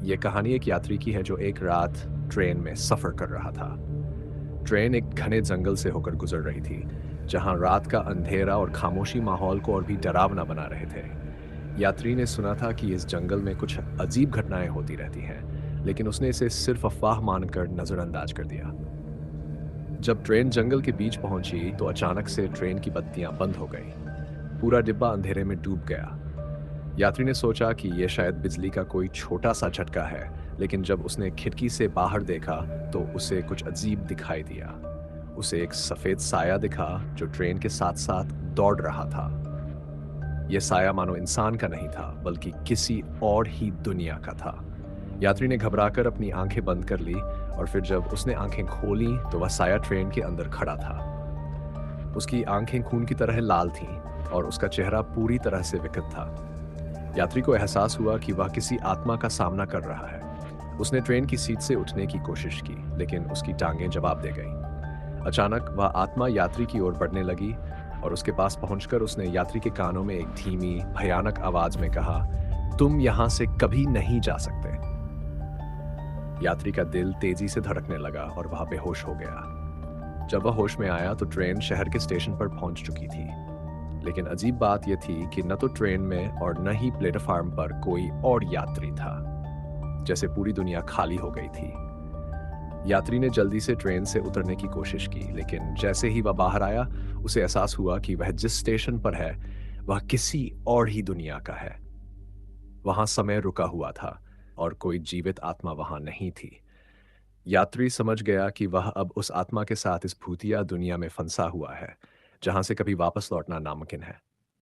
ये कहानी एक यात्री की है जो एक रात ट्रेन में सफ़र कर रहा था। ट्रेन एक घने जंगल से होकर गुजर रही थी, जहां रात का अंधेरा और खामोशी माहौल को और भी डरावना बना रहे थे। यात्री ने सुना था कि इस जंगल में कुछ अजीब घटनाएं होती रहती हैं, लेकिन उसने इसे सिर्फ अफवाह मानकर नज़रअंदाज कर दिया। जब ट्रेन जंगल के बीच पहुंची, तो अचानक से ट्रेन की बत्तियां बंद हो गई। पूरा डिब्बा अंधेरे में डूब गया। यात्री ने सोचा कि यह शायद बिजली का कोई छोटा सा झटका है, लेकिन जब उसने खिड़की से बाहर देखा तो उसे कुछ अजीब दिखाई दिया। उसे एक सफेद साया दिखा जो ट्रेन के साथ साथ दौड़ रहा था। यह साया मानो इंसान का नहीं था, बल्कि किसी और ही दुनिया का था। यात्री ने घबराकर अपनी आंखें बंद कर ली, और फिर जब उसने आंखें खोलीं तो वह साया ट्रेन के अंदर खड़ा था। उसकी आंखें खून की तरह लाल थीं और उसका चेहरा पूरी तरह से विकृत था। यात्री को एहसास हुआ कि वह किसी आत्मा का सामना कर रहा है। उसने ट्रेन की सीट से उठने की कोशिश की, लेकिन उसकी टांगें जवाब दे गईं। अचानक वह आत्मा यात्री की ओर बढ़ने लगी, और उसके पास पहुंचकर उसने यात्री के कानों में एक धीमी, भयानक आवाज में कहा, "तुम यहां से कभी नहीं जा सकते।" यात्री का दिल तेजी से धड़कने लगा और वह बेहोश हो गया। जब वह होश में आया तो ट्रेन शहर के स्टेशन पर पहुंच चुकी थी। लेकिन अजीब बात यह थी कि न तो ट्रेन में और न ही प्लेटफार्म पर कोई और यात्री था। जैसे पूरी दुनिया खाली हो गई थी। यात्री ने जल्दी से ट्रेन से उतरने की कोशिश की, लेकिन जैसे ही वह बाहर आया, उसे एहसास हुआ कि वह जिस स्टेशन पर है, वह किसी और ही दुनिया का है। वहां समय रुका हुआ था और कोई जीवित आत्मा वहां नहीं थी। यात्री समझ गया कि वह अब उस आत्मा के साथ इस भूतिया दुनिया में फंसा हुआ है, जहां से कभी वापस लौटना नामुमकिन है।